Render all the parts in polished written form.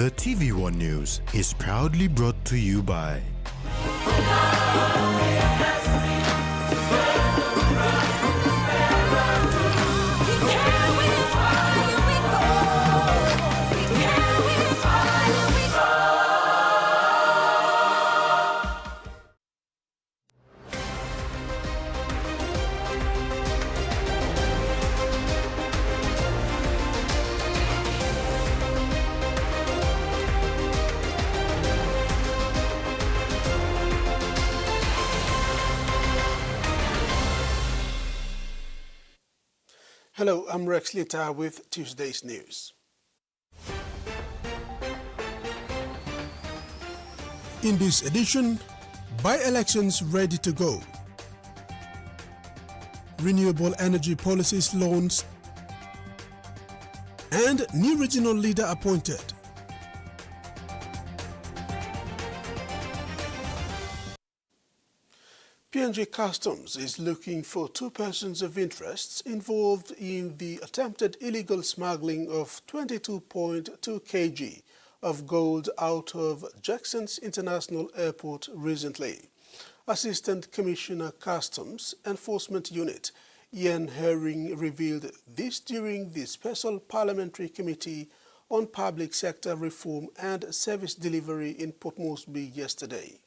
The TVWAN News is proudly brought to you by Hello, I'm Rex Lita with Tuesday's news. In this edition, by-elections ready to go. Renewable energy policies launched and new regional leader appointed. PNG Customs is looking for two persons of interest involved in the attempted illegal smuggling of 22.2 kg of gold out of Jackson's International Airport recently. Assistant Commissioner Customs Enforcement Unit Ian Herring revealed this during the Special Parliamentary Committee on Public Sector Reform and Service Delivery in Port Moresby yesterday.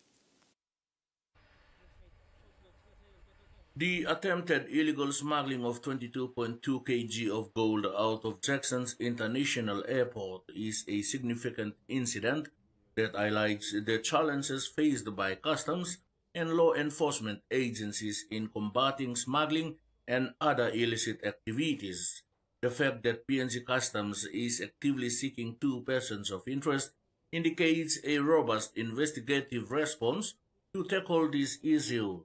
The attempted illegal smuggling of 22.2 kg of gold out of Jackson's International Airport is a significant incident that highlights the challenges faced by customs and law enforcement agencies in combating smuggling and other illicit activities. The fact that PNG Customs is actively seeking two persons of interest indicates a robust investigative response to tackle this issue.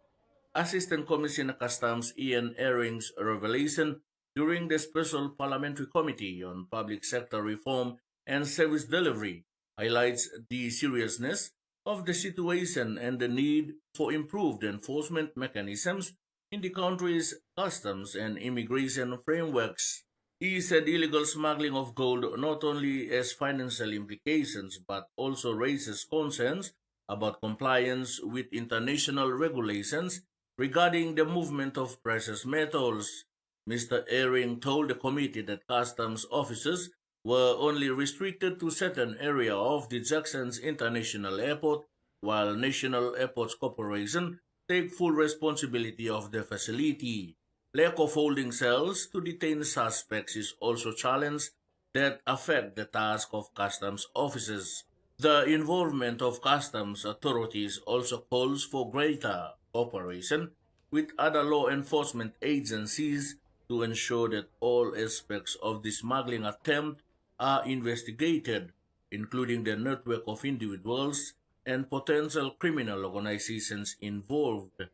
Assistant Commissioner Customs Ian Herring's revelation during the Special Parliamentary Committee on Public Sector Reform and Service Delivery highlights the seriousness of the situation and the need for improved enforcement mechanisms in the country's customs and immigration frameworks. He said illegal smuggling of gold not only has financial implications but also raises concerns about compliance with international regulations regarding the movement of precious metals. Mr. Herring told the committee that customs officers were only restricted to certain area of the Jackson's International Airport, while National Airports Corporation take full responsibility of the facility. Lack of holding cells to detain suspects is also a challenge that affect the task of customs officers. The involvement of customs authorities also calls for greater cooperation with other law enforcement agencies to ensure that all aspects of the smuggling attempt are investigated, including the network of individuals and potential criminal organizations involved.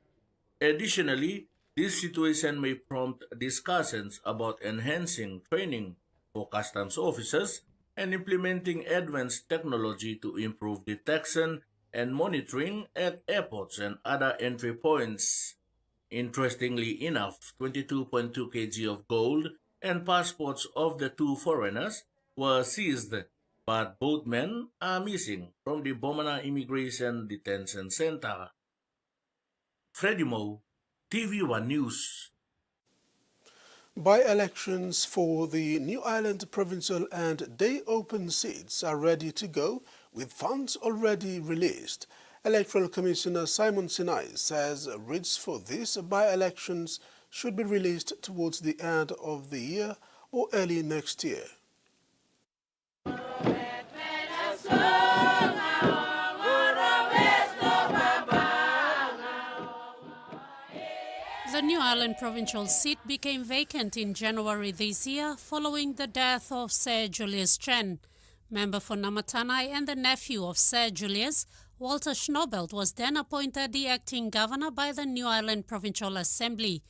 Additionally, this situation may prompt discussions about enhancing training for customs officers and implementing advanced technology to improve detection and monitoring at airports and other entry points. Interestingly enough, 22.2 kg of gold and passports of the two foreigners were seized, but both men are missing from the Bomana Immigration Detention Center. Freddie Mo, TVWAN News. By-elections for the New Ireland provincial and day open seats are ready to go, with funds already released. Electoral Commissioner Simon Sinai says writs for these by-elections should be released towards the end of the year or early next year. The New Ireland provincial seat became vacant in January this year following the death of Sir Julius Chen. Member for Namatanai and the nephew of Sir Julius, Walter Schnobelt, was then appointed the acting governor by the New Ireland Provincial Assembly.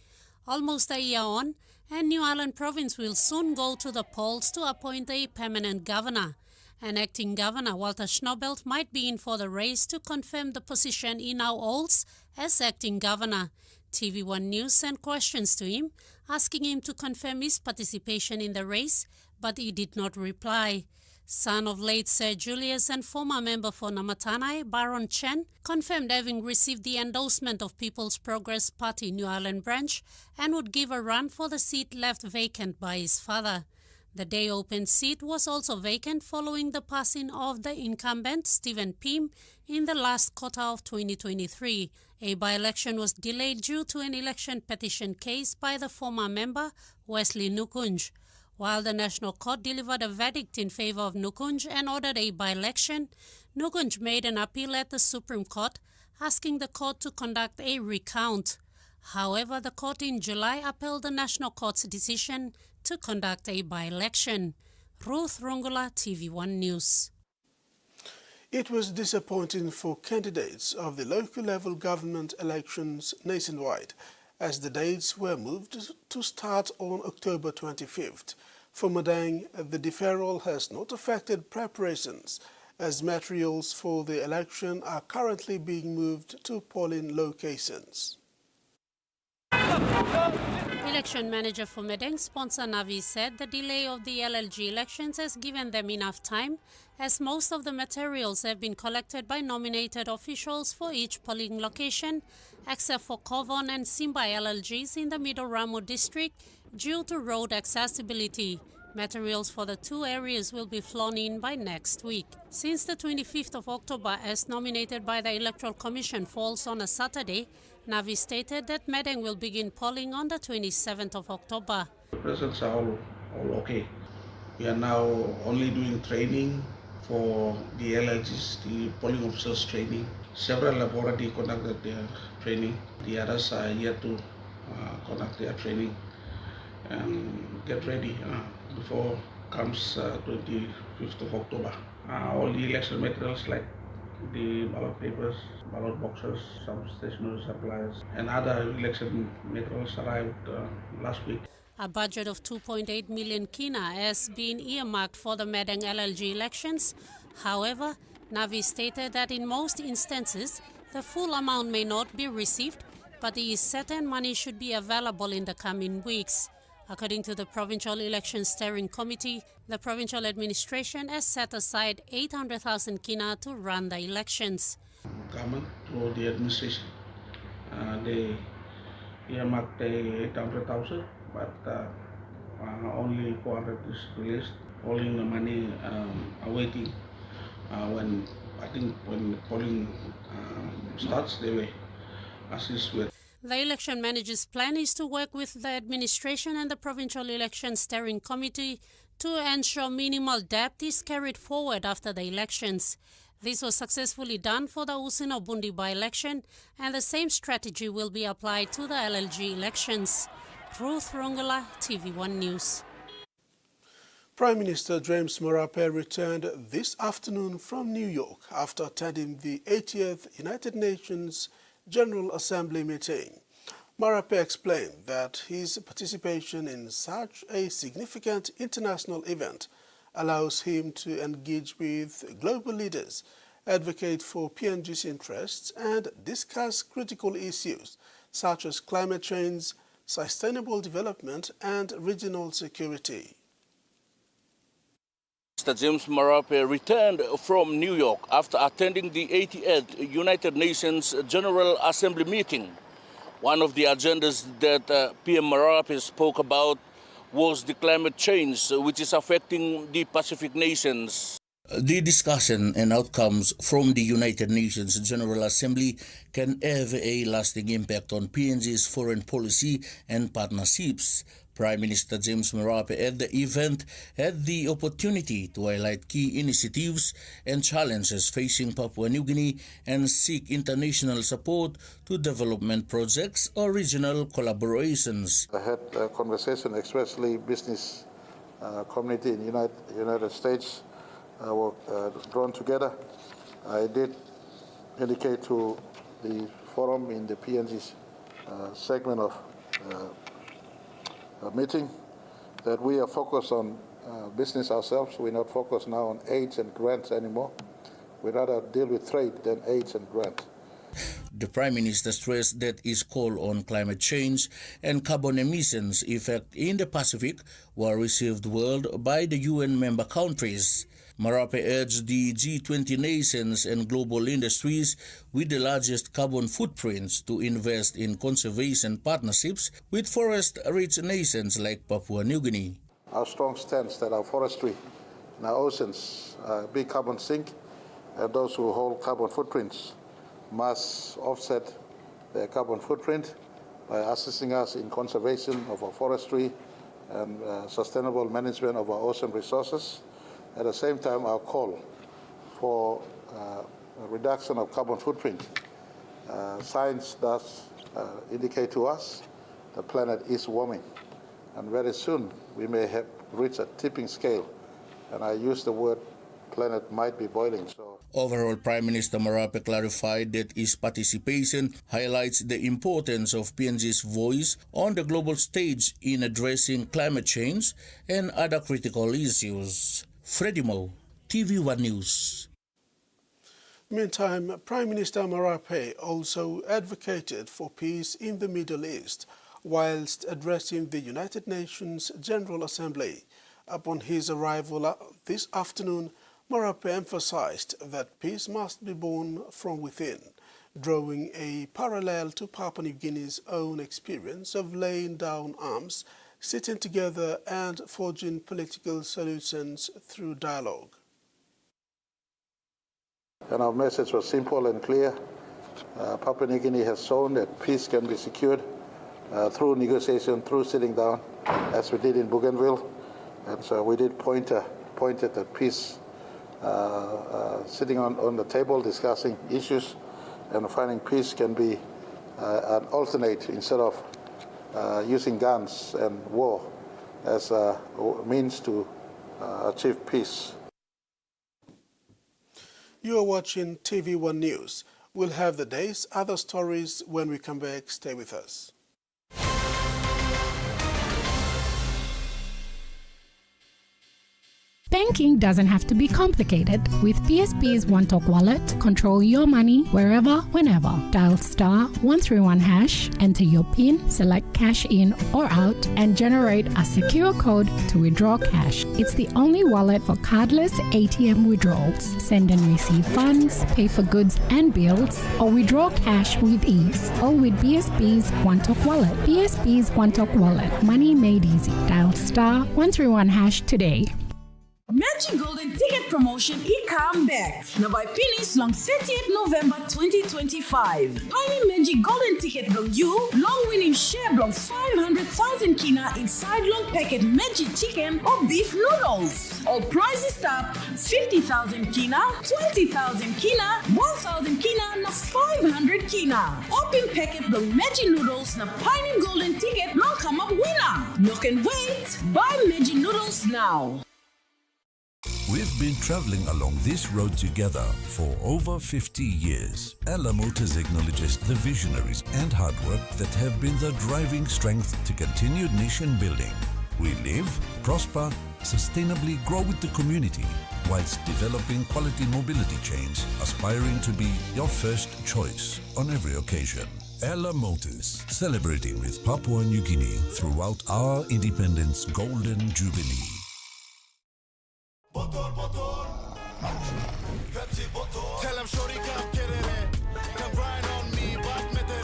Almost a year on, and New Ireland Province will soon go to the polls to appoint a permanent governor. An acting governor, Walter Schnobelt, might be in for the race to confirm the position he now holds as acting governor. TV1 News sent questions to him, asking him to confirm his participation in the race, but he did not reply. son of late Sir Julius and former member for Namatanai, Baron Chen, confirmed having received the endorsement of People's Progress Party New Ireland branch and would give a run for the seat left vacant by his father. The day-open seat was also vacant following the passing of the incumbent, Stephen Pym, in the last quarter of 2023. A by-election was delayed due to an election petition case by the former member, Wesley Nukunj. While the National Court delivered a verdict in favor of Nukunj and ordered a by-election, Nukunj made an appeal at the Supreme Court, asking the court to conduct a recount. However, the court in July upheld the National Court's decision to conduct a by-election. Ruth Rungula, TV1 News. It was disappointing for candidates of the local level government elections nationwide as the dates were moved to start on October 25th. For Madang, the deferral has not affected preparations as materials for the election are currently being moved to polling locations. Election manager for Madang, sponsor Navi, said the delay of the LLG elections has given them enough time as most of the materials have been collected by nominated officials for each polling location except for Kovon and Simba LLGs in the Middle Ramu district due to road accessibility. Materials for the two areas will be flown in by next week. Since the 25th of October, as nominated by the Electoral Commission, falls on a Saturday, Navi stated that Madang will begin polling on the 27th of October. The results are all okay. We are now only doing training for the LLGs, the polling officers training. Several have already conducted their training. The others are yet to conduct their training and get ready before comes 25th of October. All the election materials like the ballot papers, ballot boxes, some stationery supplies and other election materials arrived last week. A budget of 2.8 million kina has been earmarked for the Madang LLG elections. However, Navi stated that in most instances, the full amount may not be received, but there is certain money should be available in the coming weeks. According to the Provincial Election Steering Committee, the provincial administration has set aside 800,000 kina to run the elections. Government through the administration, they earmarked 800,000, but only 400 is released. Polling the money awaiting. When the polling starts, they will assist with. The election manager's plan is to work with the administration and the Provincial Election Steering Committee to ensure minimal debt is carried forward after the elections. This was successfully done for the Usino Bundi by-election, and the same strategy will be applied to the LLG elections. Ruth Rungula, TV1 News. Prime Minister James Marape returned this afternoon from New York after attending the 80th United Nations General Assembly meeting. Marape explained that his participation in such a significant international event allows him to engage with global leaders, advocate for PNG's interests, and discuss critical issues such as climate change, sustainable development, and regional security. Mr. James Marape returned from New York after attending the 88th United Nations General Assembly meeting. One of the agendas that PM Marape spoke about was the climate change, which is affecting the Pacific nations. The discussion and outcomes from the United Nations General Assembly can have a lasting impact on PNG's foreign policy and partnerships. Prime Minister James Marape at the event had the opportunity to highlight key initiatives and challenges facing Papua New Guinea and seek international support to development projects or regional collaborations. I had a conversation, especially business community in the United States were drawn together. I did indicate to the forum in the PNG's segment of meeting that we are focused on business ourselves. We're not focused now on aids and grants anymore. We rather deal with trade than aids and grants. The Prime Minister stressed that his call on climate change and carbon emissions effect in the Pacific were received well by the UN member countries. Marape urged the G20 nations and global industries with the largest carbon footprints to invest in conservation partnerships with forest-rich nations like Papua New Guinea. Our strong stance that our forestry and our oceans are a big carbon sink, and those who hold carbon footprints must offset their carbon footprint by assisting us in conservation of our forestry and sustainable management of our ocean resources. At the same time, our call for a reduction of carbon footprint. Science does indicate to us the planet is warming, and very soon we may have reached a tipping scale, and I use the word planet might be boiling. Overall, Prime Minister Marape clarified that his participation highlights the importance of PNG's voice on the global stage in addressing climate change and other critical issues. Freddie Mo, TVWAN News. Meantime, Prime Minister Marape also advocated for peace in the Middle East whilst addressing the United Nations General Assembly. Upon his arrival this afternoon, Marape emphasized that peace must be born from within, drawing a parallel to Papua New Guinea's own experience of laying down arms, sitting together and forging political solutions through dialogue. And our message was simple and clear. Papua New Guinea has shown that peace can be secured through negotiation, through sitting down, as we did in Bougainville. And so we did point at the peace sitting on the table, discussing issues, and finding peace can be an alternate instead of using guns and war as a means to achieve peace. You are watching TV1 News. We'll have the day's other stories when we come back. Stay with us. Banking doesn't have to be complicated. With PSP's One Talk Wallet, control your money wherever, whenever. Dial *131#, enter your PIN, select cash in or out, and generate a secure code to withdraw cash. It's the only wallet for cardless ATM withdrawals. Send and receive funds, pay for goods and bills, or withdraw cash with ease. All with PSP's One Talk Wallet. PSP's One Talk Wallet. Money made easy. Dial *131# today. Magic Golden Ticket Promotion e-come back. Now by Pinis long 30th November 2025. Piny Magic Golden Ticket long you, long winning share long 500,000 kina inside long packet magic chicken or beef noodles. All prizes start 50,000 kina, 20,000 kina, 1,000 kina, na 500 kina. Open packet long magic noodles na Piny Golden Ticket long come up winner. No can wait. Buy magic noodles now. We've been traveling along this road together for over 50 years. Ella Motors acknowledges the visionaries and hard work that have been the driving strength to continued nation building. We live, prosper, sustainably grow with the community, whilst developing quality mobility chains, aspiring to be your first choice on every occasion. Ella Motors, celebrating with Papua New Guinea throughout our independence Golden Jubilee. Pepsi bottle. Tell him shorty come get it. Come grind on me, but met it.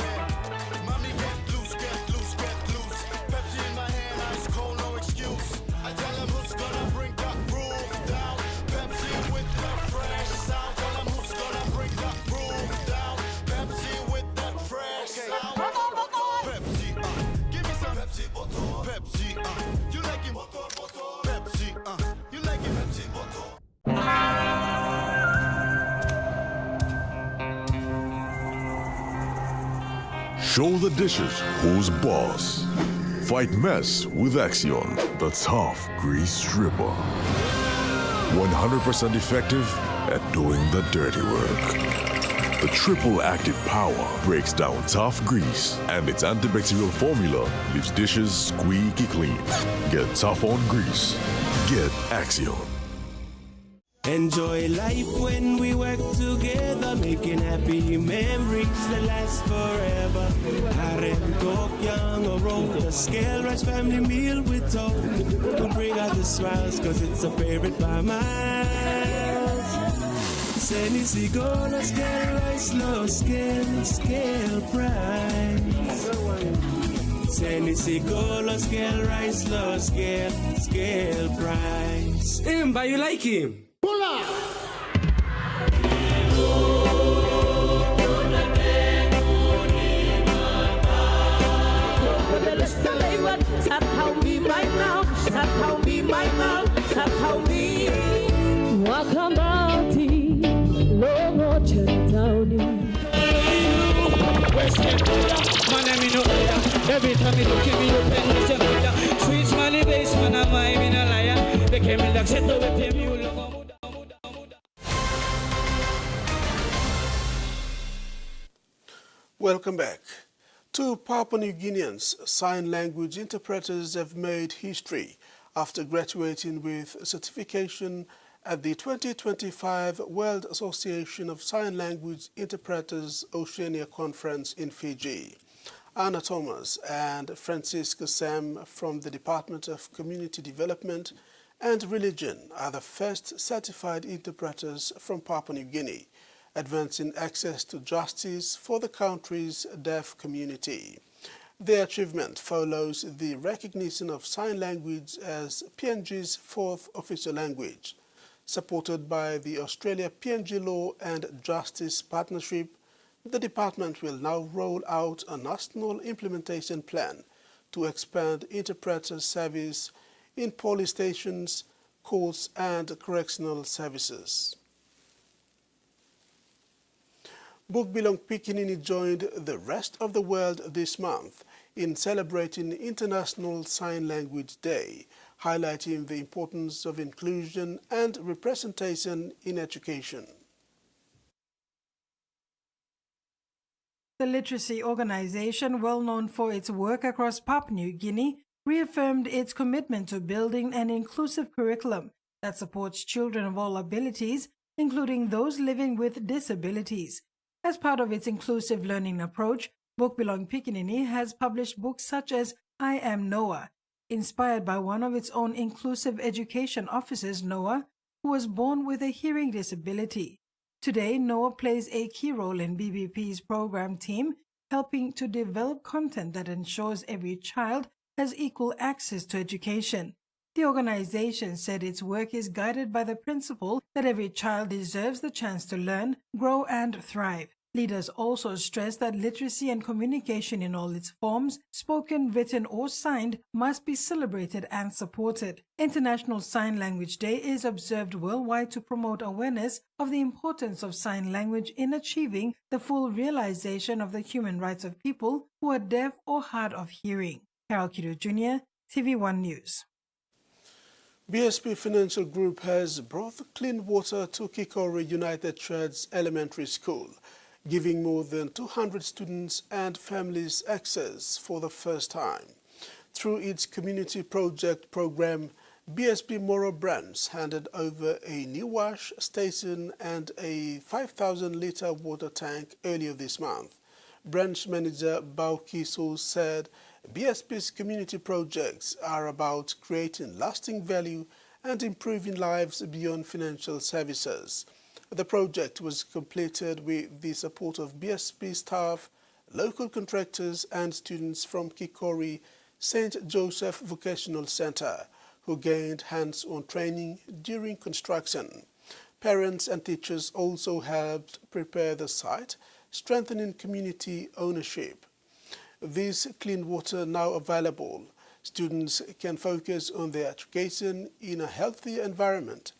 Mommy get loose, get loose, get loose. Pepsi in my hand, ice cold, no excuse. I tell him who's gonna bring that roof down. Pepsi with the fresh sound. Tell him who's gonna bring that roof down. Pepsi with that fresh sound. Pepsi, give me some Pepsi bottle. Pepsi, you like it? Pepsi, you like it? Pepsi bottle. Show the dishes who's boss. Fight mess with Axion, the tough grease stripper. 100% effective at doing the dirty work. The triple active power breaks down tough grease, and its antibacterial formula leaves dishes squeaky clean. Get tough on grease. Get Axion. Enjoy life when we work together, making happy memories that last forever. Harem talk young or roll the scale, rice family meal with talk. Don't bring out the smiles, cause it's a favorite by miles. Seni sigolo scale, rice low scale, scale price. Seni sigolo scale, rice low scale, scale price. But you like him? Every time you look at me, you pen with your sweet smiley face, man, I'm a liar. They came in like set with him, you look. Welcome back. Two Papua New Guineans sign language interpreters have made history after graduating with certification at the 2025 World Association of Sign Language Interpreters Oceania Conference in Fiji. Anna Thomas and Francisca Sam from the Department of Community Development and Religion are the first certified interpreters from Papua New Guinea, advancing access to justice for the country's deaf community. Their achievement follows the recognition of sign language as PNG's fourth official language. Supported by the Australia PNG Law and Justice Partnership, the department will now roll out a national implementation plan to expand interpreter service in police stations, courts, and correctional services. Bukbilong Pikinini joined the rest of the world this month in celebrating International Sign Language Day, highlighting the importance of inclusion and representation in education. The literacy organization, well known for its work across Papua New Guinea, reaffirmed its commitment to building an inclusive curriculum that supports children of all abilities, including those living with disabilities. As part of its inclusive learning approach, Bukbilong Pikinini has published books such as I Am Noah, inspired by one of its own inclusive education officers, Noah, who was born with a hearing disability. Today, Noah plays a key role in BBP's program team, helping to develop content that ensures every child has equal access to education. The organization said its work is guided by the principle that every child deserves the chance to learn, grow, and thrive. Leaders also stress that literacy and communication in all its forms, spoken, written, or signed, must be celebrated and supported. International Sign Language Day is observed worldwide to promote awareness of the importance of sign language in achieving the full realization of the human rights of people who are deaf or hard of hearing. Carol Kido Jr., TV1 News. BSP Financial Group has brought clean water to Kikori United Church Elementary School, giving more than 200 students and families access for the first time. Through its community project program, BSP Moro branch handed over a new wash station and a 5,000-litre water tank earlier this month. Branch manager Bao Kiso said BSP's community projects are about creating lasting value and improving lives beyond financial services. The project was completed with the support of BSP staff, local contractors, and students from Kikori St. Joseph Vocational Center, who gained hands-on training during construction. Parents and teachers also helped prepare the site, strengthening community ownership. This clean water now available, students can focus on their education in a healthy environment.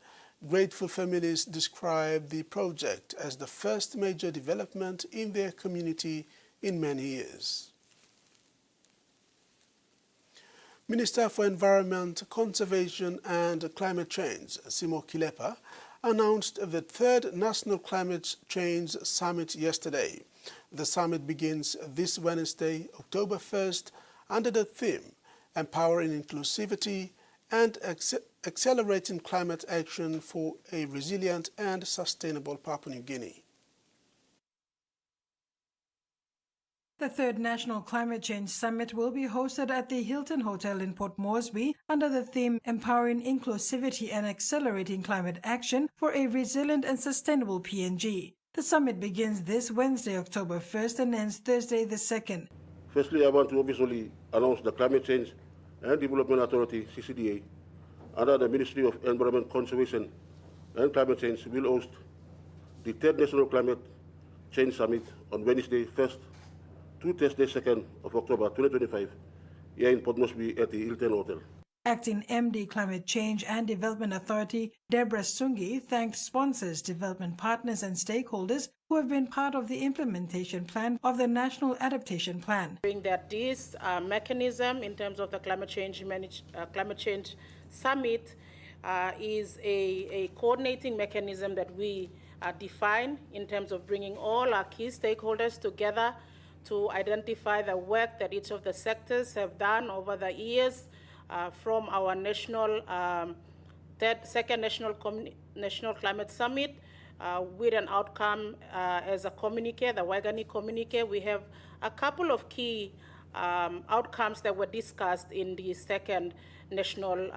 Grateful families describe the project as the first major development in their community in many years. Minister for Environment, Conservation and Climate Change, Simo Kilepa, announced the third National Climate Change Summit yesterday. The summit begins this Wednesday, October 1st, under the theme Empowering Inclusivity and accelerating climate action for a resilient and sustainable Papua New Guinea. The third National Climate Change Summit will be hosted at the Hilton Hotel in Port Moresby under the theme Empowering Inclusivity and Accelerating Climate Action for a Resilient and Sustainable PNG. The summit begins this Wednesday, October 1st and ends Thursday the 2nd. Firstly, I want to obviously announce the Climate Change and Development Authority, CCDA, under the Ministry of Environment Conservation and Climate Change will host the third National Climate Change Summit on Wednesday 1st to Thursday 2nd of October 2025 here in Port Moresby at the Hilton Hotel. Acting MD Climate Change and Development Authority Deborah Sungi thanked sponsors, development partners and stakeholders who have been part of the implementation plan of the National Adaptation Plan. That this mechanism in terms of the Climate Change Summit is a coordinating mechanism that we define in terms of bringing all our key stakeholders together to identify the work that each of the sectors have done over the years from our second National Climate Summit with an outcome as a communique, the Waigani communique. We have a couple of key outcomes that were discussed in the second National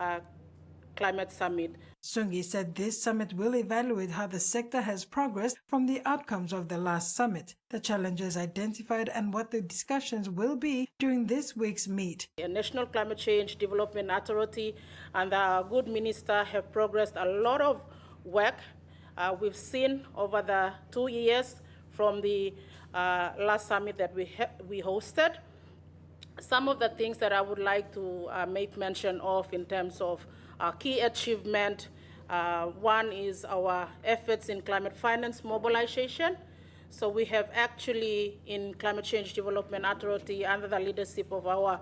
Climate Summit. Sungi said this summit will evaluate how the sector has progressed from the outcomes of the last summit, the challenges identified and what the discussions will be during this week's meet. The National Climate Change Development Authority and our good minister have progressed a lot of work. We've seen over the 2 years from the last summit that we hosted. Some of the things that I would like to make mention of in terms of key achievement. One is our efforts in climate finance mobilization. So we have actually, in Climate Change Development Authority, under the leadership of our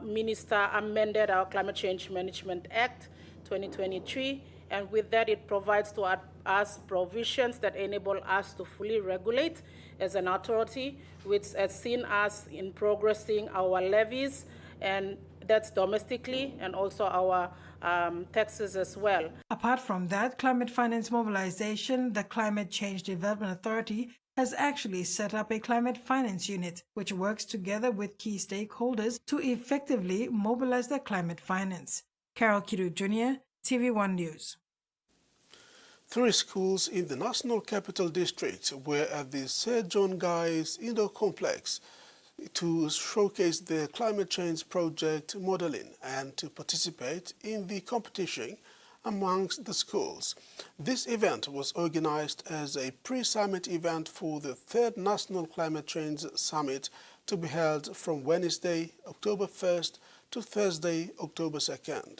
minister, amended our Climate Change Management Act 2023. And with that, it provides to us provisions that enable us to fully regulate as an authority, which has seen us in progressing our levies, and that's domestically, and also our taxes as well. Apart from that, climate finance mobilization, the Climate Change Development Authority has actually set up a climate finance unit, which works together with key stakeholders to effectively mobilize the climate finance. Carol Kidu Jr., TV1 News. 3 schools in the National Capital District were at the Sir John Guy's Indoor Complex to showcase their climate change project modeling and to participate in the competition amongst the schools. This event was organized as a pre-summit event for the 3rd National Climate Change Summit to be held from Wednesday, October 1st to Thursday, October 2nd.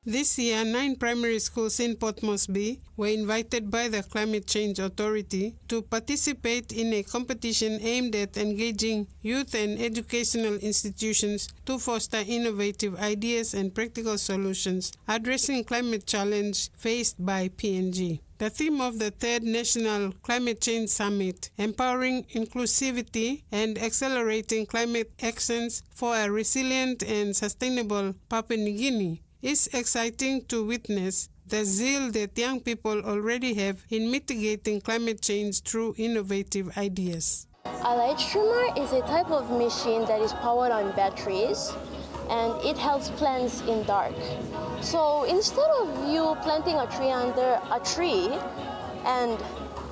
This year, 9 primary schools in Port Moresby were invited by the Climate Change Authority to participate in a competition aimed at engaging youth and educational institutions to foster innovative ideas and practical solutions addressing climate challenge faced by PNG. The theme of the 3rd National Climate Change Summit, Empowering Inclusivity and Accelerating Climate Actions for a Resilient and Sustainable Papua New Guinea, is exciting to witness the zeal that young people already have in mitigating climate change through innovative ideas. A light streamer is a type of machine that is powered on batteries, and it helps plants in dark. So instead of you planting a tree under a tree and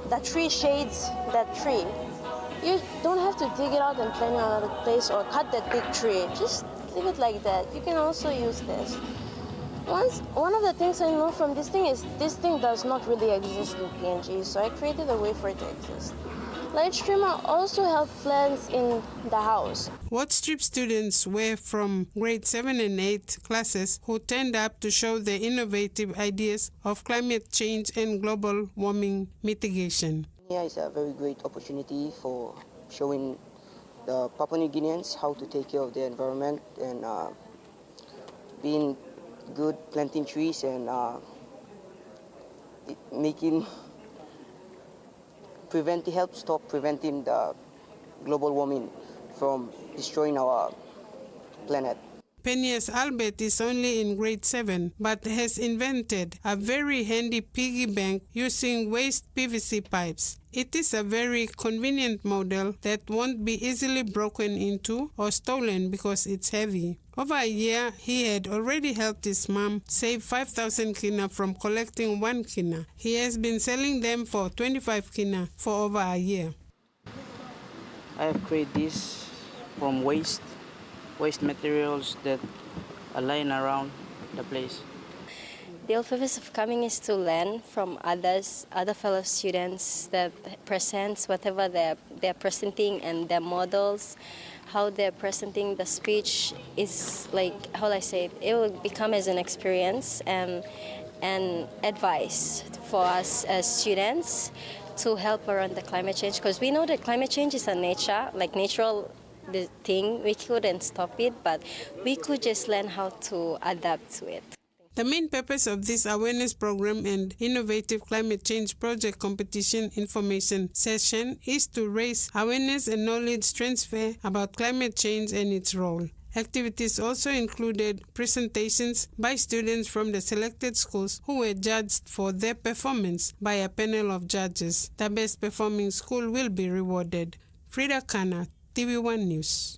the tree shades that tree, you don't have to dig it out and plant it in another place or cut that big tree. Just leave it like that. You can also use this. One of the things I know from this thing is this thing does not really exist in PNG, so I created a way for it to exist. Light streamer also helps plants in the house. Wattstrip students were from grade 7 and 8 classes who turned up to show their innovative ideas of climate change and global warming mitigation. Here is a very great opportunity for showing the Papua New Guineans how to take care of their environment and being good planting trees and help stop preventing the global warming from destroying our planet. Phineas Albert is only in grade 7, but has invented a very handy piggy bank using waste PVC pipes. It is a very convenient model that won't be easily broken into or stolen because it's heavy. Over a year, he had already helped his mom save 5,000 kina from collecting 1 kina. He has been selling them for 25 kina for over a year. I have created this from waste materials that are lying around the place. The whole purpose of coming is to learn from other fellow students that presents whatever they're presenting and their models, how they're presenting the speech is like, how will I say it will become as an experience and advice for us as students to help around the climate change, because we know that climate change is a natural the thing. We couldn't stop it, but we could just learn how to adapt to it. The main purpose of this awareness program and innovative climate change project competition information session is to raise awareness and knowledge transfer about climate change and its role. Activities also included presentations by students from the selected schools who were judged for their performance by a panel of judges. The best performing school will be rewarded. Frida Kana, TV1 News.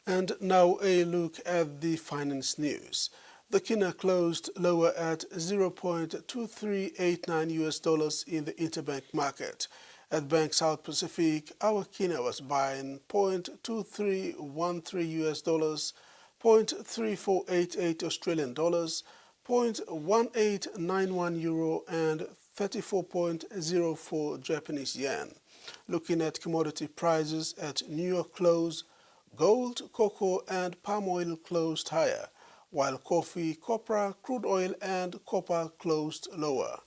And now a look at the finance news. The kina closed lower at $0.2389 in the interbank market. At Bank South Pacific, our kina was buying $0.2313, $0.3488 Australian dollars, $0.1891 euro, and 34.04 Japanese yen. Looking at commodity prices at New York close, gold, cocoa, and palm oil closed higher, while coffee, copra, crude oil, and copper closed lower.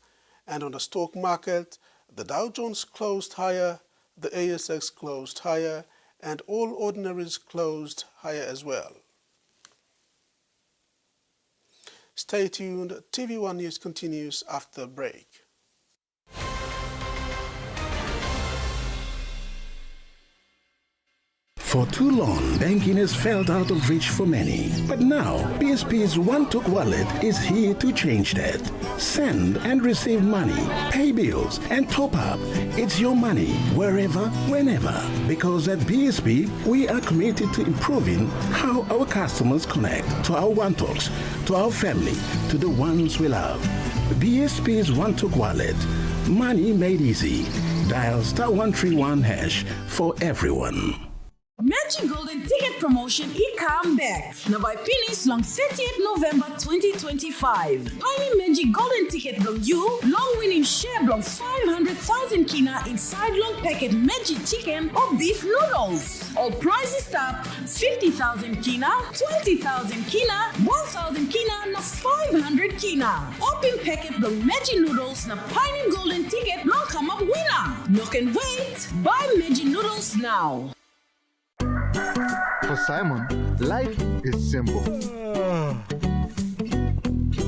And on the stock market, the Dow Jones closed higher, the ASX closed higher, and all ordinaries closed higher as well. Stay tuned. TV1 News continues after the break. For too long, banking has felt out of reach for many. But now, PSP's OneTalk wallet is here to change that. Send and receive money, pay bills, and top up. It's your money, wherever, whenever. Because at PSP, we are committed to improving how our customers connect to our OneTalks, to our family, to the ones we love. PSP's OneTalk wallet. Money made easy. Dial *131# for everyone. Magic Golden Ticket Promotion come back. Now by Pinis long 30th November 2025. Pioneer Magic Golden Ticket long you, long winning share long 500,000 kina inside long packet magic chicken or beef noodles. All prizes start 50,000 kina, 20,000 kina, 1,000 kina, na 500 kina. Open packet long magic noodles na Pioneer Golden Ticket long come up winner. No can wait. Buy magic noodles now. For Simon, life is simple.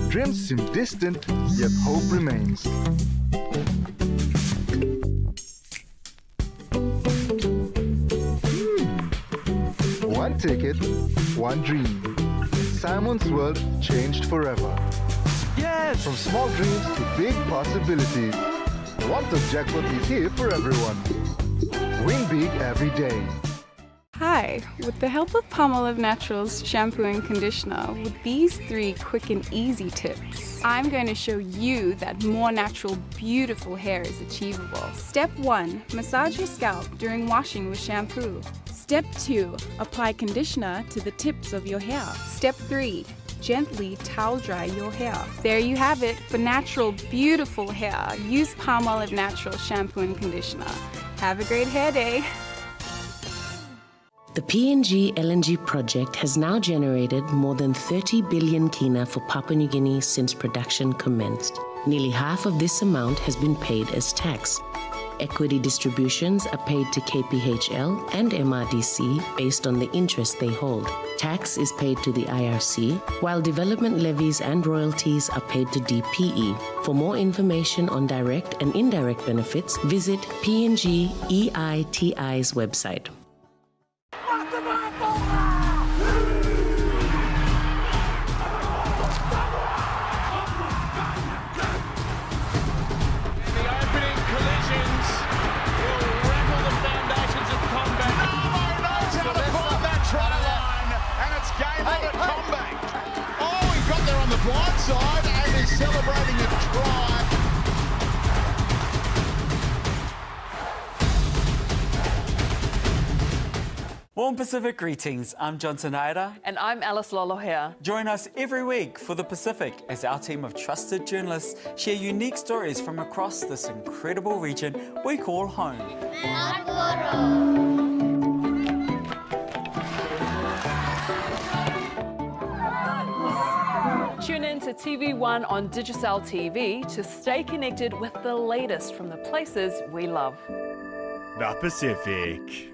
Dreams seem distant, yet hope remains. One ticket, one dream. Simon's world changed forever. Yes! From small dreams to big possibilities. OneTalk Jackpot is here for everyone. Win big every day. Hi, with the help of Palmolive Naturals shampoo and conditioner, with these 3 quick and easy tips, I'm going to show you that more natural, beautiful hair is achievable. Step 1, massage your scalp during washing with shampoo. Step 2, apply conditioner to the tips of your hair. Step 3, gently towel dry your hair. There you have it. For natural, beautiful hair, use Palmolive Naturals shampoo and conditioner. Have a great hair day. The PNG LNG project has now generated more than 30 billion kina for Papua New Guinea since production commenced. Nearly half of this amount has been paid as tax. Equity distributions are paid to KPHL and MRDC based on the interest they hold. Tax is paid to the IRC, while development levies and royalties are paid to DPE. For more information on direct and indirect benefits, visit PNG EITI's website. there on the blind side and is celebrating a try. Warm Pacific greetings, I'm John Tanaira. And I'm Alice Lolo. Join us every week for The Pacific as our team of trusted journalists share unique stories from across this incredible region we call home. Tune in to TV1 on Digicel TV to stay connected with the latest from the places we love. The Pacific.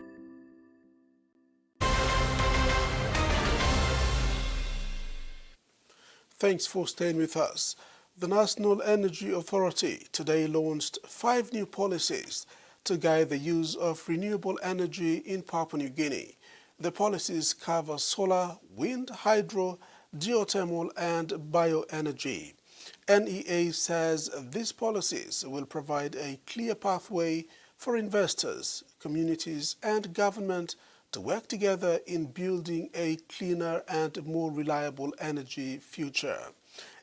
Thanks for staying with us. The National Energy Authority today launched 5 new policies to guide the use of renewable energy in Papua New Guinea. The policies cover solar, wind, hydro, geothermal and bioenergy. NEA says these policies will provide a clear pathway for investors, communities and government to work together in building a cleaner and more reliable energy future.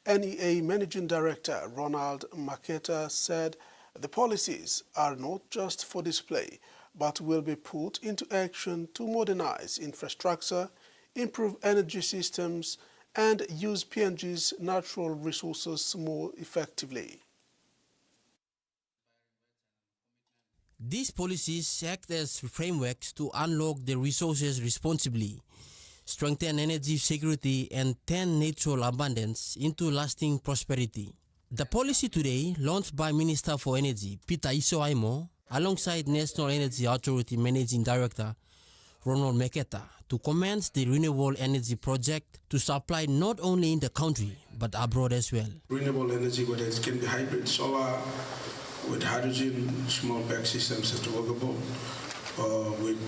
NEA Managing Director Ronald Maketa said the policies are not just for display, but will be put into action to modernize infrastructure, improve energy systems, and use PNG's natural resources more effectively. These policies act as frameworks to unlock the resources responsibly, strengthen energy security, and turn natural abundance into lasting prosperity. The policy today, launched by Minister for Energy Peter Iso Aimo, alongside National Energy Authority Managing Director Ronald Maketa, to commence the Renewable Energy project to supply not only in the country but abroad as well. Renewable energy, whether it can be hybrid, solar, with hydrogen, small pack systems that's workable, or with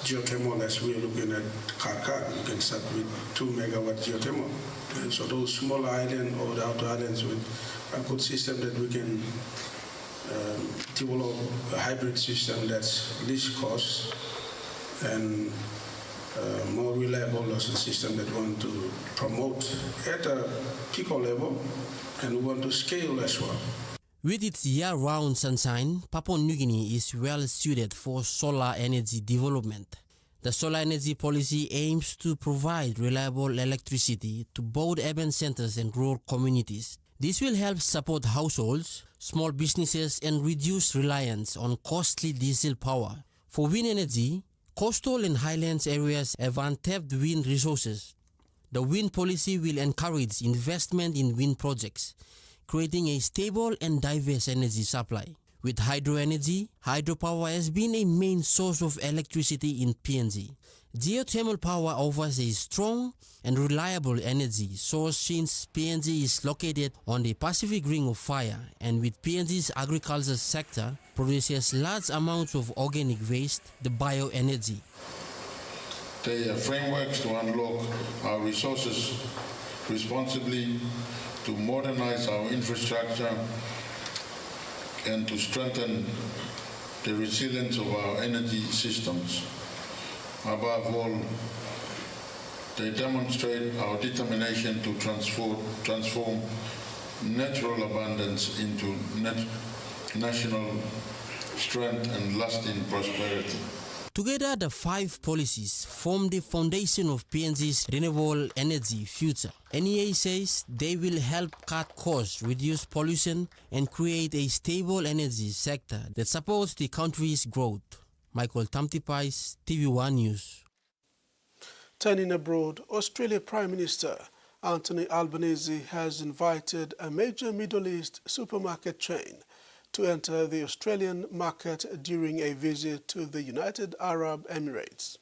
geothermal, as we're looking at Karkar, we can start with 2 megawatt geothermal. And so those small islands or the outer islands with a good system that we can develop a hybrid system that's least cost and more reliable as a system that we want to promote at a PICO level, and we want to scale as well. With its year-round sunshine, Papua New Guinea is well suited for solar energy development. The solar energy policy aims to provide reliable electricity to both urban centers and rural communities. This will help support households, small businesses, and reduce reliance on costly diesel power. For wind energy, coastal and highlands areas have untapped wind resources. The wind policy will encourage investment in wind projects, creating a stable and diverse energy supply. With hydro energy, hydropower has been a main source of electricity in PNG. Geothermal power offers a strong and reliable energy source since PNG is located on the Pacific Ring of Fire, and with PNG's agriculture sector produces large amounts of organic waste, the bioenergy. They are frameworks to unlock our resources responsibly, to modernize our infrastructure, and to strengthen the resilience of our energy systems. Above all, they demonstrate our determination to transform natural abundance into national strength and lasting prosperity. Together, the 5 policies form the foundation of PNG's renewable energy future. NEA says they will help cut costs, reduce pollution, and create a stable energy sector that supports the country's growth. Michael Tamtipais, TV1 News. Turning abroad, Australia Prime Minister Anthony Albanese has invited a major Middle East supermarket chain to enter the Australian market during a visit to the United Arab Emirates.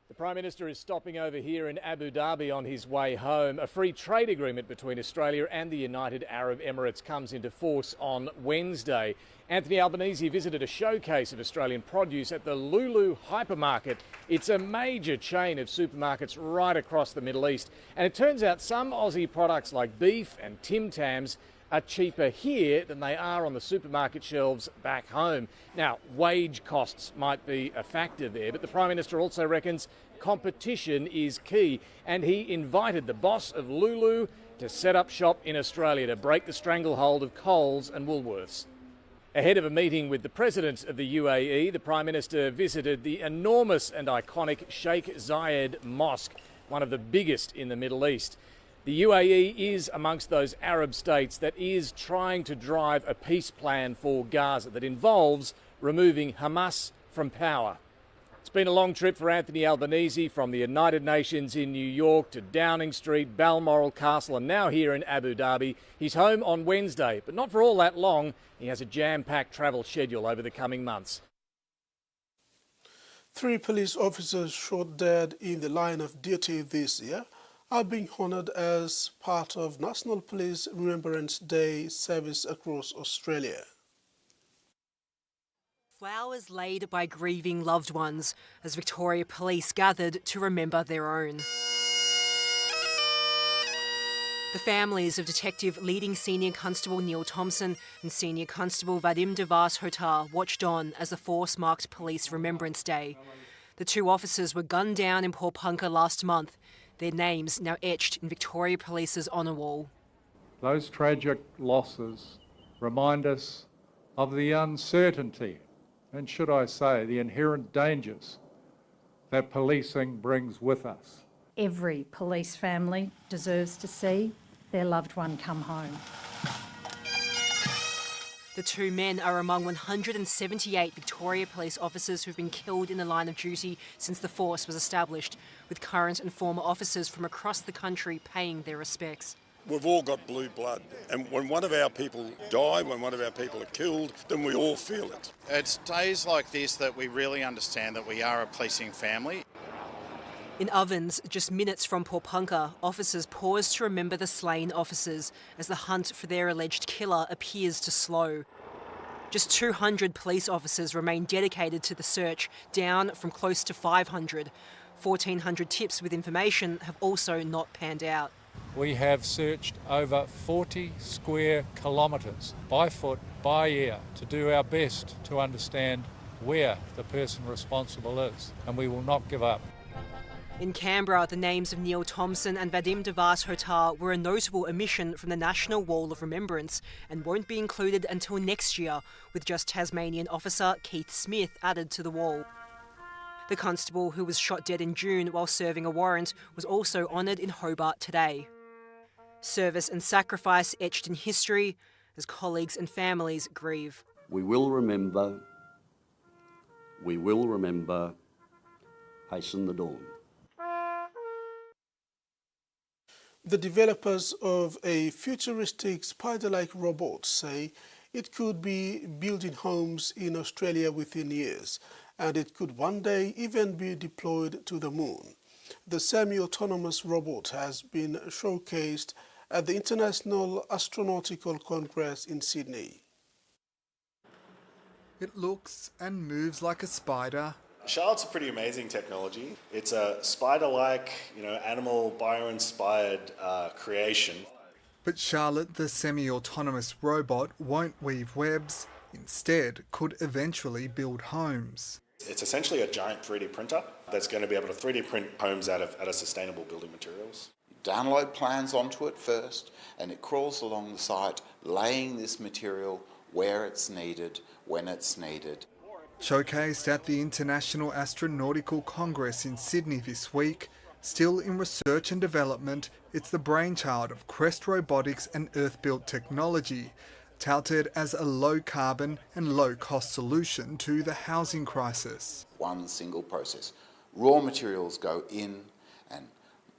The Prime Minister is stopping over here in Abu Dhabi on his way home. A free trade agreement between Australia and the United Arab Emirates comes into force on Wednesday. Anthony Albanese visited a showcase of Australian produce at the Lulu hypermarket. It's a major chain of supermarkets right across the Middle East. And it turns out some Aussie products like beef and Tim Tams are cheaper here than they are on the supermarket shelves back home. Now, wage costs might be a factor there, but the Prime Minister also reckons competition is key, and he invited the boss of Lulu to set up shop in Australia to break the stranglehold of Coles and Woolworths. Ahead of a meeting with the President of the UAE, the Prime Minister visited the enormous and iconic Sheikh Zayed Mosque, one of the biggest in the Middle East. The UAE is amongst those Arab states that is trying to drive a peace plan for Gaza that involves removing Hamas from power. It's been a long trip for Anthony Albanese from the United Nations in New York to Downing Street, Balmoral Castle, and now here in Abu Dhabi. He's home on Wednesday, but not for all that long. He has a jam-packed travel schedule over the coming months. 3 police officers shot dead in the line of duty this year are being honoured as part of National Police Remembrance Day service across Australia. Flowers laid by grieving loved ones as Victoria Police gathered to remember their own. The families of Detective Leading Senior Constable Neil Thompson and Senior Constable Vadim Devas Hotar watched on as the force marked Police Remembrance Day. The 2 officers were gunned down in Pawnpukka last month, their names now etched in Victoria Police's honour wall. Those tragic losses remind us of the uncertainty and, should I say, the inherent dangers that policing brings with us. Every police family deserves to see their loved one come home. The 2 men are among 178 Victoria Police officers who've been killed in the line of duty since the force was established, with current and former officers from across the country paying their respects. We've all got blue blood, and when one of our people die, when one of our people are killed, then we all feel it. It's days like this that we really understand that we are a policing family. In Ovens, just minutes from Pawnpukka, officers pause to remember the slain officers as the hunt for their alleged killer appears to slow. Just 200 police officers remain dedicated to the search, down from close to 500. 1,400 tips with information have also not panned out. We have searched over 40 square kilometres by foot, by air, to do our best to understand where the person responsible is, and we will not give up. In Canberra, the names of Neil Thompson and Vadim Devas Hotar were a notable omission from the National Wall of Remembrance and won't be included until next year, with just Tasmanian officer Keith Smith added to the wall. The constable, who was shot dead in June while serving a warrant, was also honoured in Hobart today. Service and sacrifice etched in history as colleagues and families grieve. We will remember, hasten the dawn. The developers of a futuristic spider-like robot say it could be building homes in Australia within years, and it could one day even be deployed to the moon. The semi-autonomous robot has been showcased at the International Astronautical Congress in Sydney. It looks and moves like a spider. Charlotte's a pretty amazing technology. It's a spider-like, animal bio-inspired creation. But Charlotte, the semi-autonomous robot, won't weave webs. Instead, could eventually build homes. It's essentially a giant 3D printer that's going to be able to 3D print homes out of sustainable building materials. You download plans onto it first, and it crawls along the site, laying this material where it's needed, when it's needed. Showcased at the International Astronautical Congress in Sydney this week, still in research and development, it's the brainchild of Crest Robotics and Earth-built technology, touted as a low-carbon and low-cost solution to the housing crisis. One single process. Raw materials go in and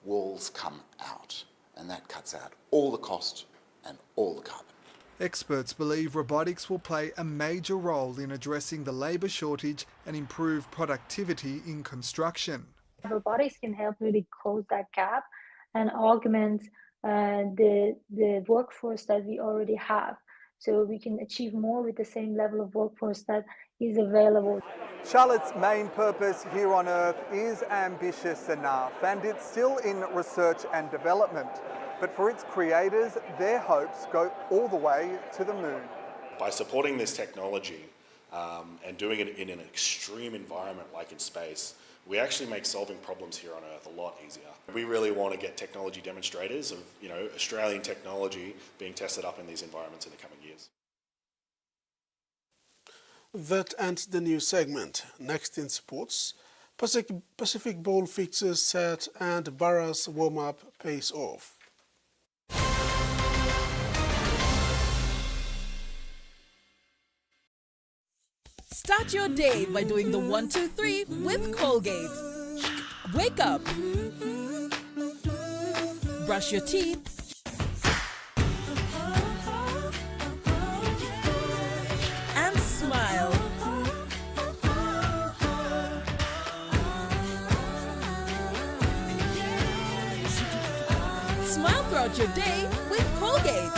walls come out, and that cuts out all the cost and all the carbon. Experts believe robotics will play a major role in addressing the labour shortage and improve productivity in construction. Robotics can help really close that gap and augment the workforce that we already have. So we can achieve more with the same level of workforce that is available. Charlotte's main purpose here on Earth is ambitious enough, and it's still in research and development. But for its creators, their hopes go all the way to the moon. By supporting this technology and doing it in an extreme environment like in space, we actually make solving problems here on Earth a lot easier. We really want to get technology demonstrators of, Australian technology being tested up in these environments in the coming years. That ends the news segment. Next in sports, Pacific Bowl fixtures set and Barra's warm-up pays off. Start your day by doing the 1, 2, 3 with Colgate. Wake up. Brush your teeth. And smile. Smile throughout your day with Colgate.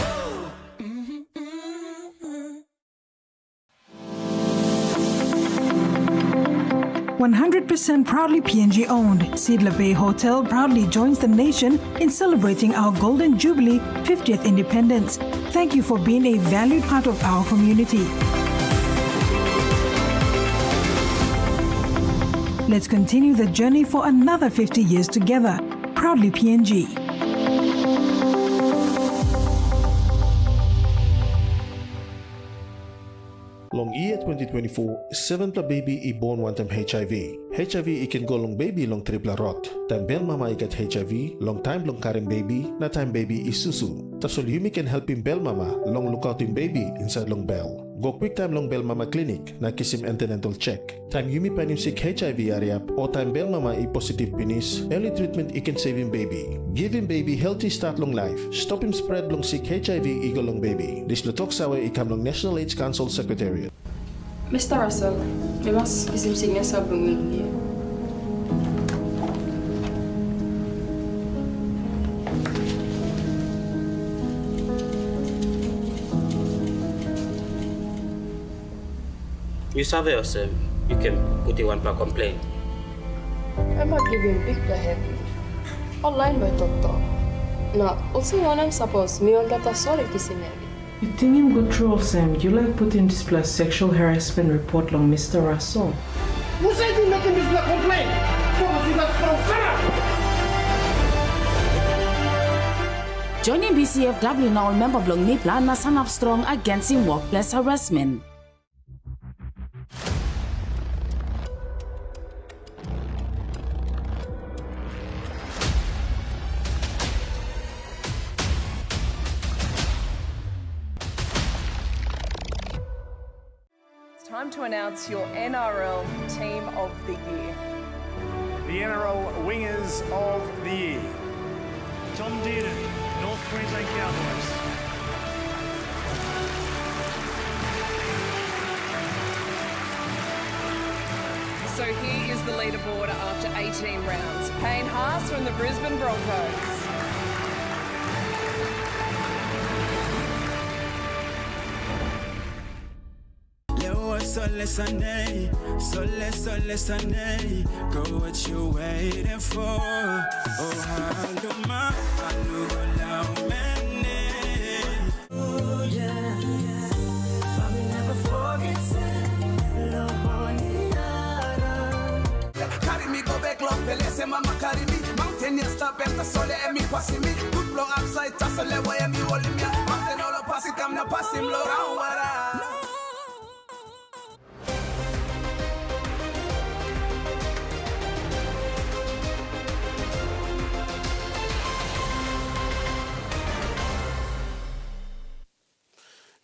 100% proudly PNG owned, Seedler Bay Hotel proudly joins the nation in celebrating our Golden Jubilee 50th Independence. Thank you for being a valued part of our community. Let's continue the journey for another 50 years together. Proudly PNG. Long year 2024, 7 pla baby I born one time HIV. HIV I can go long baby long triple rot. Time bel mama I get HIV, long time long carrying baby, na time baby I susu. Tasol Yumi can help him bel mama, long look out him baby inside long bell. Go quick time long bell mama clinic, na kiss him antenatal check. Time Yumi pan him sick HIV area, or time bell mama I positive penis, early treatment I can save him baby. Give him baby healthy start long life. Stop him spread long sick HIV I go long baby. This lutok sawa I come long National AIDS Council Secretariat. Mr. Russell, we must isim signa sa bungin. You survey yourself, you can put in one per complaint. I'm not giving big the heavy. Online by doctor. No, also one I'm supposed me on that sorry kissing. You think him go through Sam, you like putting this plus sexual harassment report on Mr. Russell. Who said you making this black complaint? Joining BCFW now member blog ni plan na sanap strong against in workplace harassment. Time to announce your NRL Team of the Year. The NRL Wingers of the Year. Tom Dearden, North Queensland Cowboys. So here is the leaderboard after 18 rounds. Payne Haas from the Brisbane Broncos. Sole Sunday, sole Sunday, go what you waiting for. Oh, haluma, halula, mene. Oh, yeah, but we never forget carry me, go back, long, say mama carry me. Mountain, stop, better, sole, and me passing me. Good blow upside, tassel, where me holding me. Mountain, all pass it, come now, pass him, low, round,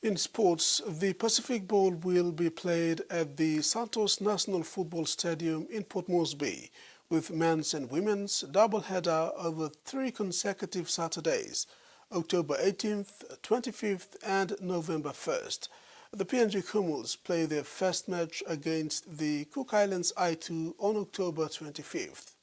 In sports, the Pacific Bowl will be played at the Santos National Football Stadium in Port Moresby, with men's and women's doubleheader over 3 consecutive Saturdays, October 18th, 25th and November 1st. The PNG Kumuls play their first match against the Cook Islands I2 on October 25th.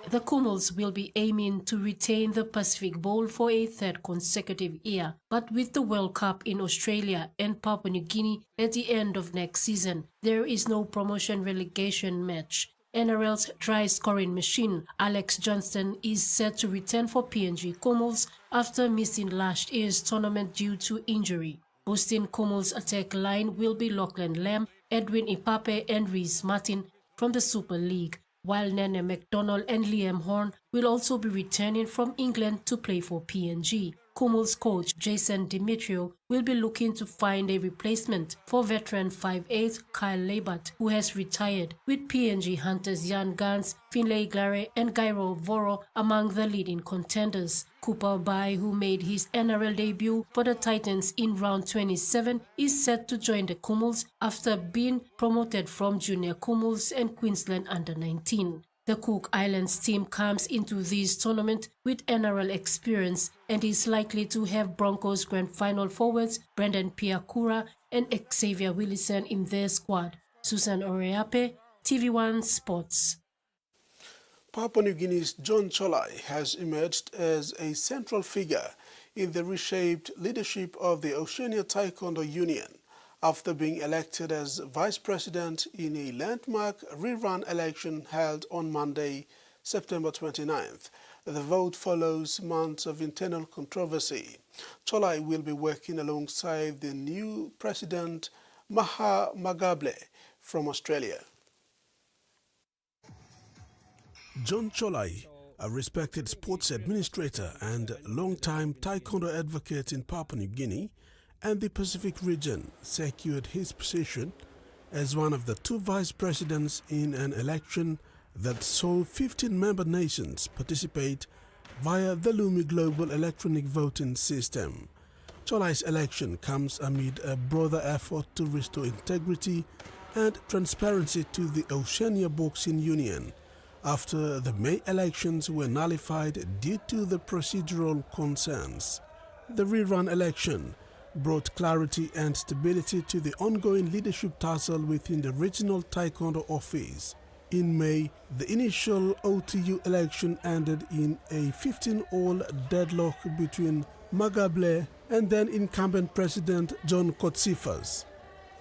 The Kumuls will be aiming to retain the Pacific Bowl for a 3rd consecutive year, but with the World Cup in Australia and Papua New Guinea at the end of next season, there is no promotion relegation match. NRL's try scoring machine, Alex Johnston, is set to return for PNG Comals after missing last year's tournament due to injury. Boosting Comals' attack line will be Lachlan Lamb, Edwin Ipape and Reese Martin from the Super League, while Nene McDonald and Liam Horn will also be returning from England to play for PNG. Comals coach Jason Demetrio will be looking to find a replacement for veteran 5'8" Kyle Labert, who has retired, with PNG hunters Jan Gans, Finlay Glare and Gairo Voro among the leading contenders. Cooper Bai, who made his NRL debut for the Titans in round 27, is set to join the Comals after being promoted from Junior Comals and Queensland Under-19. The Cook Islands team comes into this tournament with NRL experience and is likely to have Broncos Grand Final forwards Brendan Piakura and Xavier Willison in their squad. Susan Oreape, TVWAN Sports. Papua New Guinea's John Cholai has emerged as a central figure in the reshaped leadership of the Oceania Taekwondo Union after being elected as vice president in a landmark rerun election held on Monday, September 29th. The vote follows months of internal controversy. Cholai will be working alongside the new president, Maha Magable, from Australia. John Cholai, a respected sports administrator and long-time Taekwondo advocate in Papua New Guinea and the Pacific region, secured his position as one of the two vice presidents in an election that saw 15 member nations participate via the Lumi Global Electronic Voting System. Cholai's election comes amid a broader effort to restore integrity and transparency to the Oceania Boxing Union after the May elections were nullified due to the procedural concerns. The rerun election brought clarity and stability to the ongoing leadership tussle within the regional Taekwondo office. In May, the initial OTU election ended in a 15-all deadlock between Magable and then incumbent President John Kotsifas.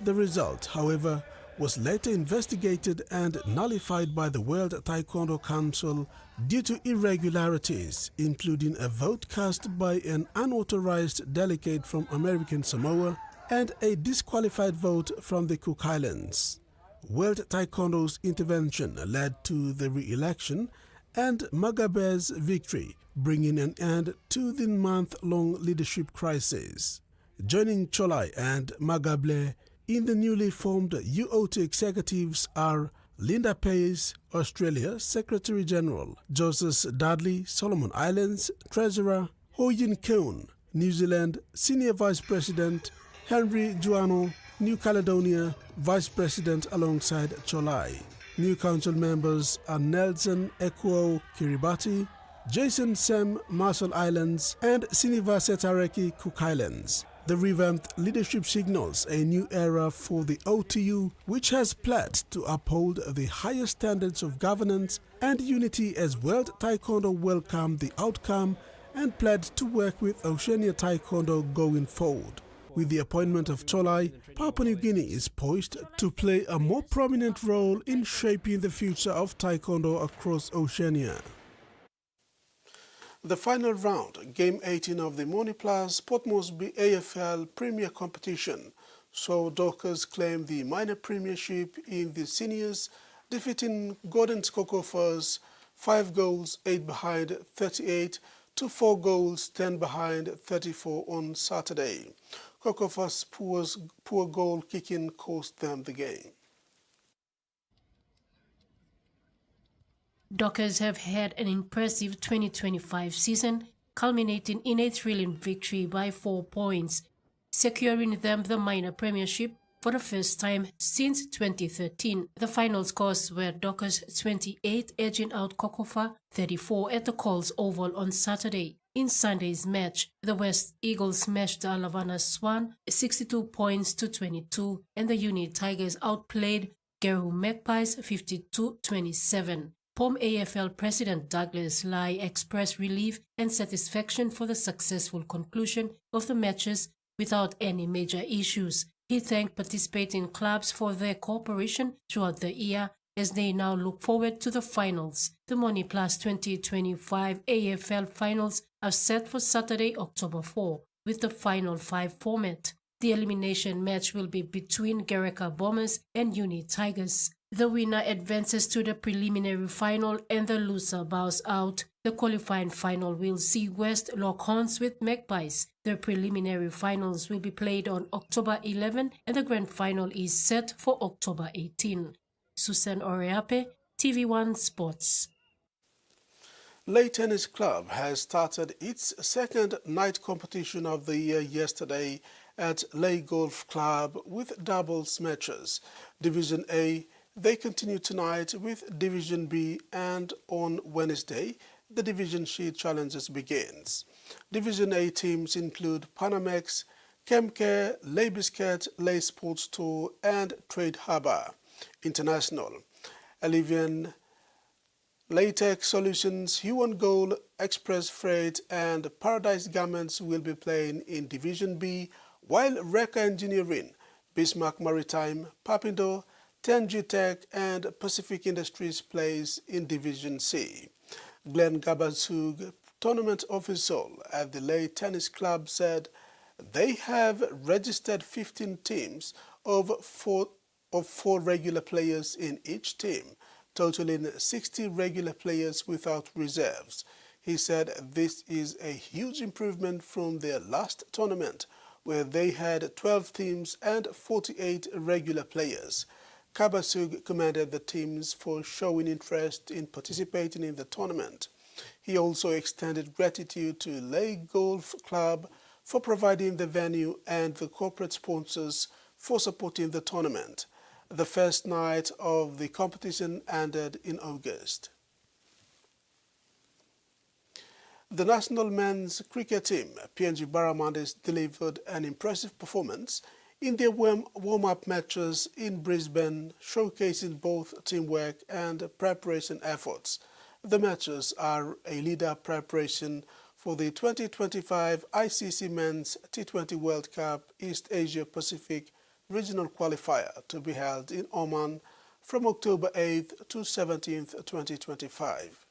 The result, however, was later investigated and nullified by the World Taekwondo Council due to irregularities, including a vote cast by an unauthorized delegate from American Samoa and a disqualified vote from the Cook Islands. World Taekwondo's intervention led to the re-election and Magabe's victory, bringing an end to the month-long leadership crisis. Joining Cholai and Magable in the newly formed UOT executives are Linda Pace, Australia Secretary General, Joseph Dudley, Solomon Islands Treasurer, Ho Yin Keun, New Zealand Senior Vice President, Henry Juano, New Caledonia Vice President alongside Cholai. New council members are Nelson Ekuo Kiribati, Jason Sem Marshall Islands and Siniva Setareki Cook Islands. The revamped leadership signals a new era for the OTU, which has pledged to uphold the highest standards of governance and unity as World Taekwondo welcomed the outcome and pledged to work with Oceania Taekwondo going forward. With the appointment of Cholai, Papua New Guinea is poised to play a more prominent role in shaping the future of Taekwondo across Oceania. The final round, Game 18 of the Moniplus Port Moresby AFL Premier Competition, saw Dockers claim the minor premiership in the seniors, defeating Gordon's Kokofas 5 goals, 8 behind 38 to 4 goals, 10 behind 34 on Saturday. Kokofas' poor goal kicking cost them the game. Dockers have had an impressive 2025 season, culminating in a thrilling victory by 4 points, securing them the minor premiership for the first time since 2013. The final scores were Dockers 28 edging out Kokofa 34 at the Coles Oval on Saturday. In Sunday's match, the West Eagles smashed the Alavana Swan 62 points to 22, and the Uni Tigers outplayed Geru Magpies 52-27. POM AFL President Douglas Lai expressed relief and satisfaction for the successful conclusion of the matches without any major issues. He thanked participating clubs for their cooperation throughout the year as they now look forward to the finals. The Money Plus 2025 AFL finals are set for Saturday, October 4, with the Final 5 format. The elimination match will be between Gereka Bombers and Uni Tigers. The winner advances to the preliminary final and the loser bows out. The qualifying final will see West lock horns with Magpies. The preliminary finals will be played on October 11 and the grand final is set for October 18. Susan Oreape, TV1 Sports. Lay Tennis Club has started its second night competition of the year yesterday at Lay Golf Club with doubles matches. Division A, they continue tonight with Division B, and on Wednesday, the Division C challenges begins. Division A teams include Panamex, Chemcare, Lay Biscuit, Lay Sports Tour, and Trade Harbor International. Alivian, Latex Solutions, Huon Gold, Express Freight, and Paradise Garments will be playing in Division B, while Reka Engineering, Bismarck Maritime, Papindo, Tenji Tech, and Pacific Industries plays in Division C. Glenn Gabasug, tournament official at the Lay Tennis Club, said they have registered 15 teams of four regular players in each team, totaling 60 regular players without reserves. He said this is a huge improvement from their last tournament, where they had 12 teams and 48 regular players. Kabasug commended the teams for showing interest in participating in the tournament. He also extended gratitude to Lay Golf Club for providing the venue and the corporate sponsors for supporting the tournament. The first night of the competition ended in August. The national men's cricket team, PNG Barramundis, delivered an impressive performance in their warm-up matches in Brisbane, showcasing both teamwork and preparation efforts. The matches are a lead-up preparation for the 2025 ICC Men's T20 World Cup East Asia Pacific Regional Qualifier to be held in Oman from October 8th to 17th, 2025.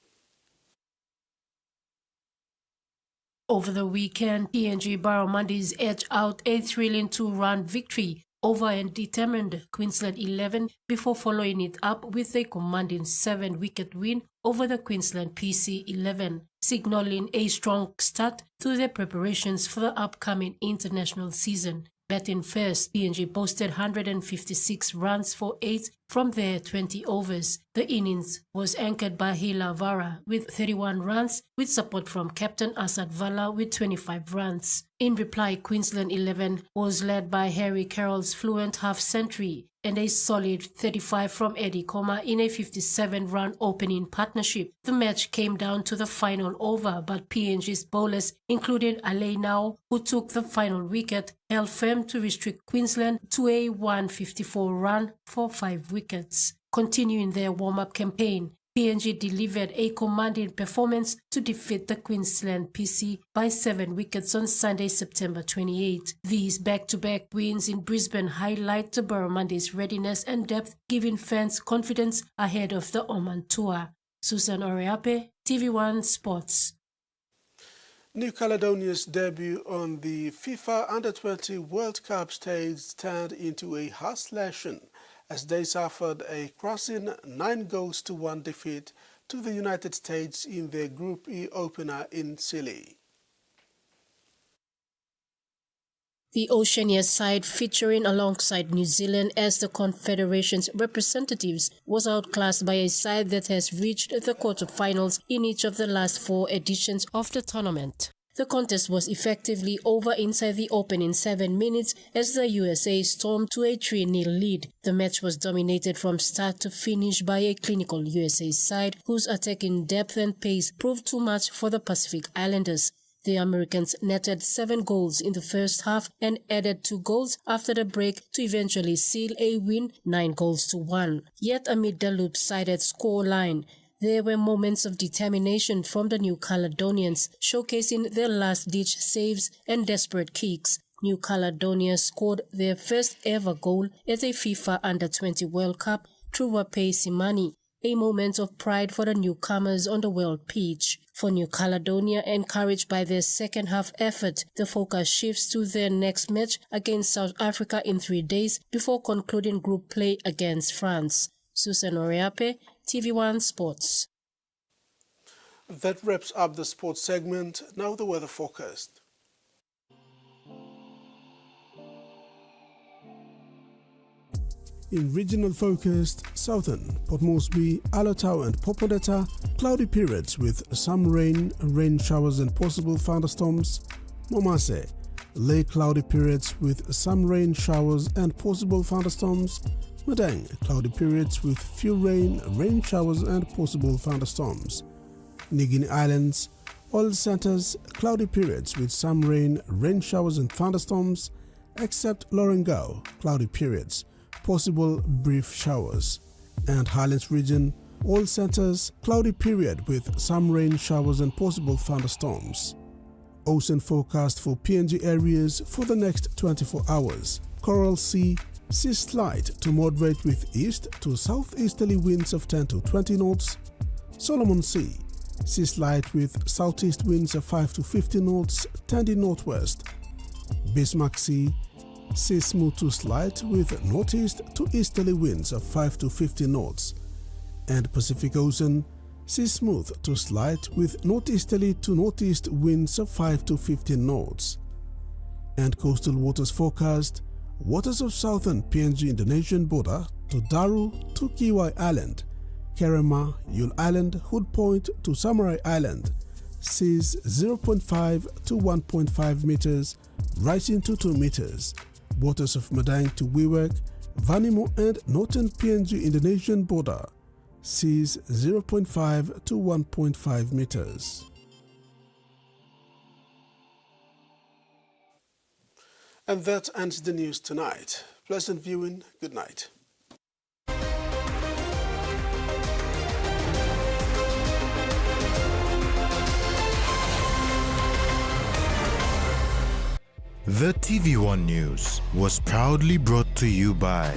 Over the weekend, PNG Barramundis edged out a thrilling 2-run victory over a determined Queensland 11 before following it up with a commanding 7-wicket win over the Queensland PC 11, signaling a strong start to their preparations for the upcoming international season. Batting first, PNG posted 156 runs for 8 from their 20 overs. The innings was anchored by Hila Vara with 31 runs, with support from captain Asad Vala with 25 runs. In reply, Queensland 11 was led by Harry Carroll's fluent half-century and a solid 35 from Eddie Koma in a 57-run opening partnership. The match came down to the final over, but PNG's bowlers, including Alei Nau, who took the final wicket, held firm to restrict Queensland to a 154 run for 5 wickets. Continuing their warm-up campaign, PNG delivered a commanding performance to defeat the Queensland PC by 7 wickets on Sunday, September 28. These back-to-back wins in Brisbane highlight the Barramuндis' readiness and depth, giving fans confidence ahead of the Oman tour. Susan Oreape, TV1 Sports. New Caledonia's debut on the FIFA Under-20 World Cup stage turned into a heart-slashing as they suffered a crushing 9-1 defeat to the United States in their Group E opener in Chile. The Oceania side, featuring alongside New Zealand as the Confederation's representatives, was outclassed by a side that has reached the quarterfinals in each of the last 4 editions of the tournament. The contest was effectively over inside the opening 7 minutes as the USA stormed to a 3-0 lead. The match was dominated from start to finish by a clinical USA side whose attacking depth and pace proved too much for the Pacific Islanders. The Americans netted 7 goals in the first half and added 2 goals after the break to eventually seal a win 9-1. Yet amid the loop-sided scoreline, there were moments of determination from the New Caledonians, showcasing their last-ditch saves and desperate kicks. New Caledonia scored their first ever goal at a FIFA Under-20 World Cup Truwape Simani, a moment of pride for the newcomers on the world pitch. For New Caledonia, encouraged by their second-half effort, the focus shifts to their next match against South Africa in 3 days before concluding group play against France. Susan Marape, TV1 Sports. That wraps up the sports segment. Now the weather forecast. In regional focused, southern Port Moresby, Alotau and Popodetta, cloudy periods with some rain showers and possible thunderstorms. Momase, late cloudy periods with some rain showers and possible thunderstorms. Madang, cloudy periods with few rain showers and possible thunderstorms. Nigini Islands, all centers, cloudy periods with some rain showers and thunderstorms, except Lorengau, cloudy periods, possible brief showers. And Highlands region, all centers, cloudy period with some rain showers and possible thunderstorms. Ocean forecast for PNG areas for the next 24 hours. Coral Sea, sea slight to moderate with east to southeasterly winds of 10 to 20 knots. Solomon Sea, sea slight with southeast winds of 5 to 50 knots, tending northwest. Bismarck Sea, sea smooth to slight with northeast to easterly winds of 5 to 50 knots. And Pacific Ocean, sea smooth to slight with northeasterly to northeast winds of 5 to 15 knots. And coastal waters forecast, waters of southern PNG Indonesian border to Daru to Kiwai Island, Kerema, Yule Island, Hood Point to Samurai Island, seas 0.5 to 1.5 meters, rising to 2 meters. Waters of Madang to Wewak, Vanimo and northern PNG Indonesian border, seas 0.5 to 1.5 meters. And that ends the news tonight. Pleasant viewing. Good night. The TVWAN News was proudly brought to you by